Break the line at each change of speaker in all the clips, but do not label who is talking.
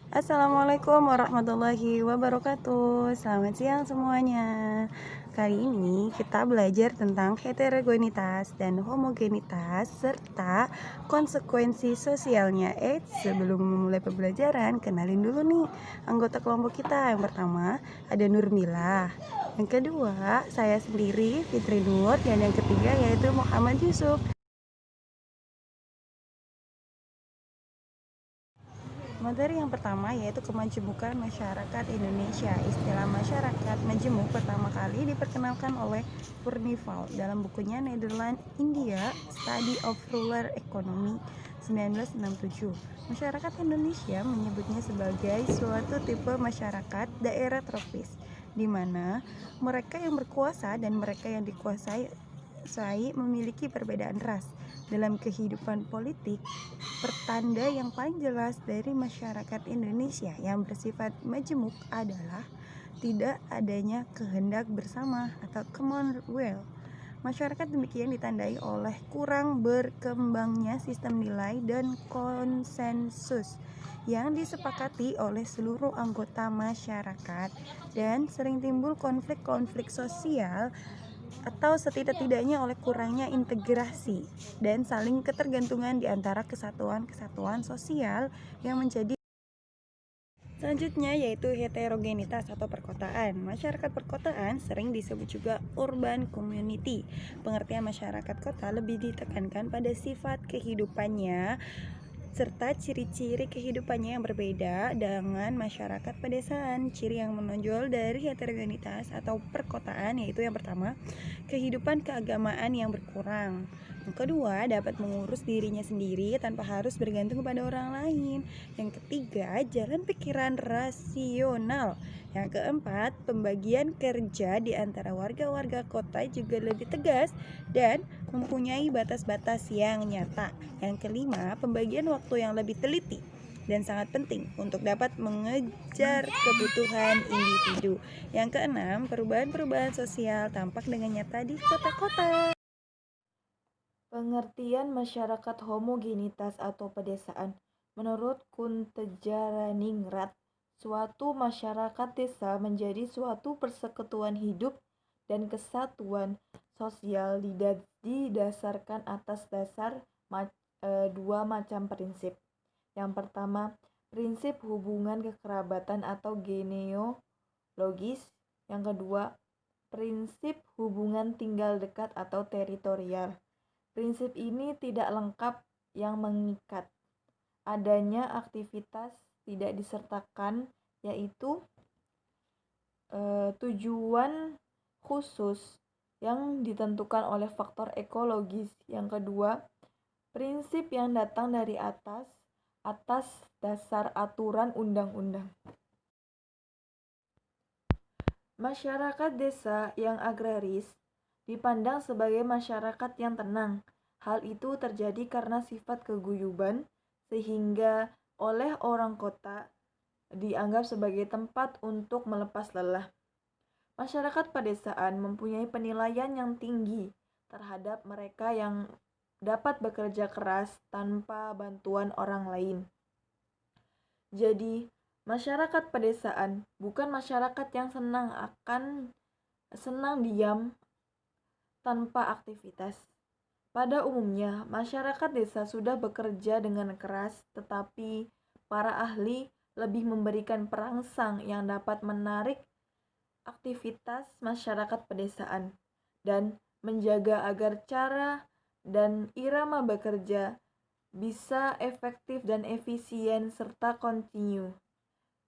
Assalamualaikum warahmatullahi wabarakatuh. Selamat siang semuanya. Kali ini kita belajar tentang heterogenitas dan homogenitas serta konsekuensi sosialnya. Sebelum memulai pembelajaran, kenalin dulu nih anggota kelompok kita. Yang pertama ada Nurmila. Yang kedua saya sendiri Fitri Nur, dan yang ketiga yaitu Muhammad Yusuf. Materi yang pertama yaitu kemajemukan masyarakat Indonesia. Istilah masyarakat majemuk pertama kali diperkenalkan oleh Furnivall dalam bukunya Netherlands India Study of Rural Economy 1967. Masyarakat Indonesia menyebutnya sebagai suatu tipe masyarakat daerah tropis, di mana mereka yang berkuasa dan mereka yang dikuasai memiliki perbedaan ras. Dalam kehidupan politik, pertanda yang paling jelas dari masyarakat Indonesia yang bersifat majemuk adalah tidak adanya kehendak bersama atau common will. Masyarakat demikian ditandai oleh kurang berkembangnya sistem nilai dan konsensus yang disepakati oleh seluruh anggota masyarakat, dan sering timbul konflik-konflik sosial atau setidak-tidaknya oleh kurangnya integrasi dan saling ketergantungan di antara kesatuan-kesatuan sosial yang menjadi. Selanjutnya yaitu heterogenitas atau perkotaan. Masyarakat perkotaan sering disebut juga urban community. Pengertian masyarakat kota lebih ditekankan pada sifat kehidupannya serta ciri-ciri kehidupannya yang berbeda dengan masyarakat pedesaan. Ciri yang menonjol dari heterogenitas atau perkotaan yaitu yang pertama, kehidupan keagamaan yang berkurang. Yang kedua, dapat mengurus dirinya sendiri tanpa harus bergantung kepada orang lain. Yang ketiga, jalan pikiran rasional. Yang keempat, pembagian kerja di antara warga-warga kota juga lebih tegas dan mempunyai batas-batas yang nyata. Yang kelima, pembagian waktu yang lebih teliti dan sangat penting untuk dapat mengejar kebutuhan individu. Yang keenam, perubahan-perubahan sosial tampak dengan nyata di kota-kota.
Pengertian masyarakat homogenitas atau pedesaan. Menurut Kuntejaraningrat, suatu masyarakat desa menjadi suatu persekutuan hidup dan kesatuan sosial didasarkan atas dasar dua macam prinsip. Yang pertama, prinsip hubungan kekerabatan atau genealogis. Yang kedua, prinsip hubungan tinggal dekat atau teritorial. Prinsip ini tidak lengkap yang mengikat. Adanya aktivitas tidak disertakan, yaitu tujuan khusus yang ditentukan oleh faktor ekologis. Yang kedua, prinsip yang datang dari atas dasar aturan undang-undang. Masyarakat desa yang agraris dipandang sebagai masyarakat yang tenang. Hal itu terjadi karena sifat keguyuban, sehingga oleh orang kota dianggap sebagai tempat untuk melepas lelah. Masyarakat pedesaan mempunyai penilaian yang tinggi terhadap mereka yang dapat bekerja keras tanpa bantuan orang lain. Jadi, masyarakat pedesaan bukan masyarakat yang senang diam tanpa aktivitas. Pada umumnya, masyarakat desa sudah bekerja dengan keras, tetapi para ahli lebih memberikan perangsang yang dapat menarik aktivitas masyarakat pedesaan dan menjaga agar cara dan irama bekerja bisa efektif dan efisien serta kontinu.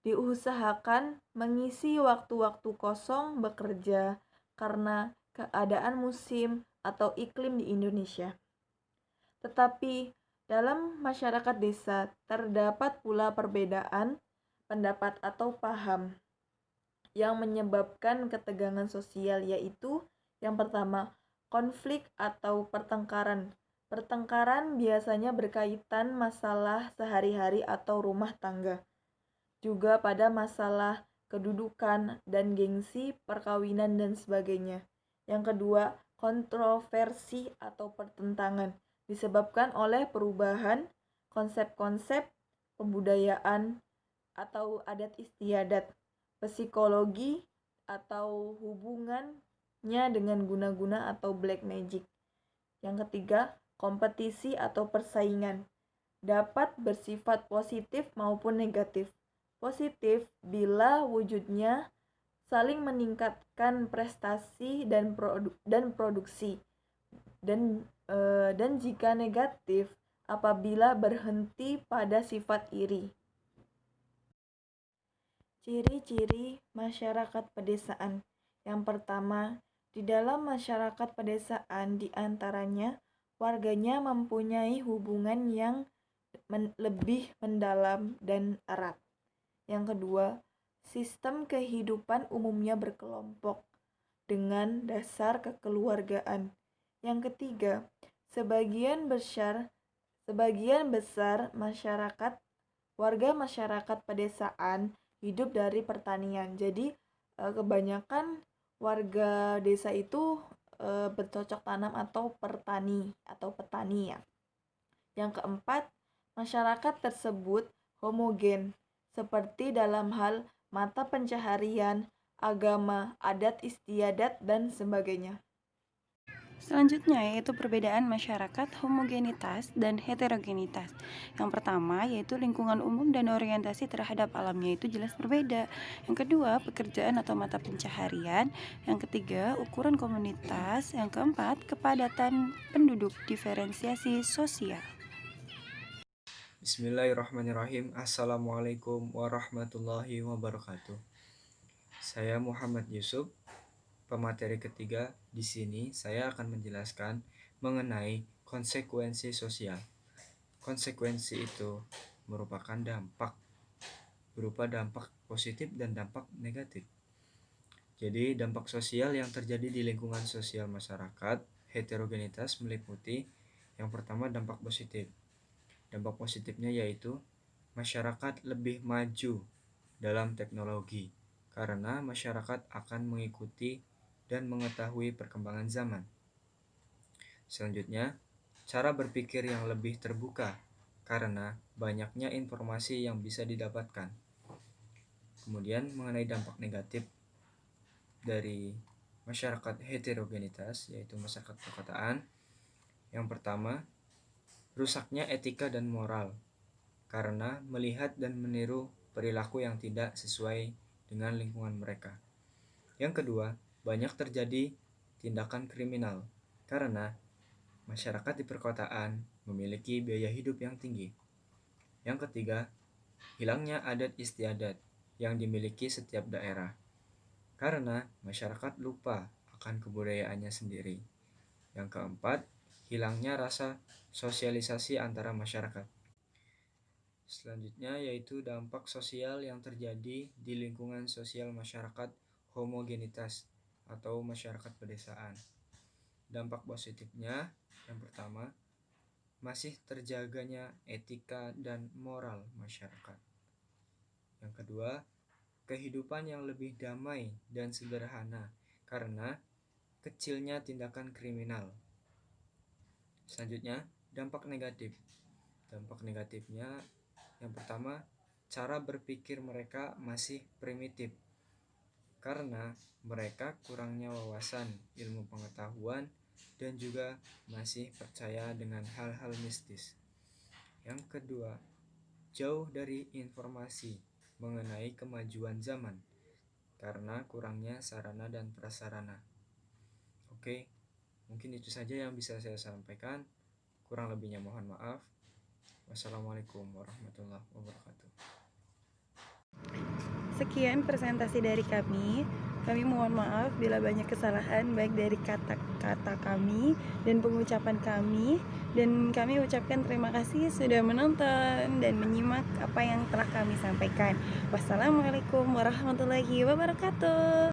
Diusahakan mengisi waktu-waktu kosong bekerja karena keadaan musim atau iklim di Indonesia. Tetapi dalam masyarakat desa terdapat pula perbedaan pendapat atau paham yang menyebabkan ketegangan sosial, yaitu yang pertama, konflik atau pertengkaran. Pertengkaran biasanya berkaitan masalah sehari-hari atau rumah tangga, juga pada masalah kedudukan dan gengsi, perkawinan dan sebagainya. Yang kedua, kontroversi atau pertentangan disebabkan oleh perubahan konsep-konsep pembudayaan atau adat istiadat, psikologi atau hubungannya dengan guna-guna atau black magic. Yang ketiga, kompetisi atau persaingan dapat bersifat positif maupun negatif. Positif bila wujudnya saling meningkatkan prestasi dan produksi, dan jika negatif apabila berhenti pada sifat iri. Ciri-ciri masyarakat pedesaan. Yang pertama, di dalam masyarakat pedesaan diantaranya warganya mempunyai hubungan yang lebih mendalam dan erat. Yang kedua, sistem kehidupan umumnya berkelompok dengan dasar kekeluargaan. Yang ketiga, sebagian besar warga masyarakat pedesaan hidup dari pertanian. Jadi kebanyakan warga desa itu bercocok tanam atau petani ya. Yang keempat, masyarakat tersebut homogen seperti dalam hal mata pencaharian, agama, adat istiadat, dan sebagainya.
Selanjutnya yaitu perbedaan masyarakat homogenitas dan heterogenitas. Yang pertama yaitu lingkungan umum dan orientasi terhadap alamnya itu jelas berbeda. Yang kedua, pekerjaan atau mata pencaharian. Yang ketiga, ukuran komunitas. Yang keempat, kepadatan penduduk, diferensiasi sosial.
Bismillahirrahmanirrahim. Assalamualaikum warahmatullahi wabarakatuh. Saya Muhammad Yusuf. Pemateri ketiga, di sini saya akan menjelaskan mengenai konsekuensi sosial. Konsekuensi itu merupakan dampak, berupa dampak positif dan dampak negatif. Jadi dampak sosial yang terjadi di lingkungan sosial masyarakat heterogenitas meliputi yang pertama dampak positif. Dampak positifnya yaitu masyarakat lebih maju dalam teknologi karena masyarakat akan mengikuti dan mengetahui perkembangan zaman. Selanjutnya, cara berpikir yang lebih terbuka karena banyaknya informasi yang bisa didapatkan. Kemudian mengenai dampak negatif dari masyarakat heterogenitas, yaitu masyarakat perkotaan. Yang pertama, rusaknya etika dan moral karena melihat dan meniru perilaku yang tidak sesuai dengan lingkungan mereka. Yang kedua, banyak terjadi tindakan kriminal karena masyarakat di perkotaan memiliki biaya hidup yang tinggi. Yang ketiga, hilangnya adat istiadat yang dimiliki setiap daerah karena masyarakat lupa akan kebudayaannya sendiri. Yang keempat, hilangnya rasa sosialisasi antara masyarakat. Selanjutnya yaitu dampak sosial yang terjadi di lingkungan sosial masyarakat homogenitas atau masyarakat pedesaan. Dampak positifnya yang pertama, masih terjaganya etika dan moral masyarakat. Yang kedua, kehidupan yang lebih damai dan sederhana karena kecilnya tindakan kriminal. Selanjutnya, dampak negatif. Dampak negatifnya yang pertama, cara berpikir mereka masih primitif karena mereka kurangnya wawasan, ilmu pengetahuan, dan juga masih percaya dengan hal-hal mistis. Yang kedua, jauh dari informasi mengenai kemajuan zaman karena kurangnya sarana dan prasarana. Oke, mungkin itu saja yang bisa saya sampaikan. Kurang lebihnya mohon maaf. Wassalamualaikum warahmatullahi wabarakatuh.
Sekian presentasi dari kami. Kami mohon maaf bila banyak kesalahan baik dari kata-kata kami dan pengucapan kami. Dan kami ucapkan terima kasih sudah menonton dan menyimak apa yang telah kami sampaikan. Wassalamualaikum warahmatullahi wabarakatuh.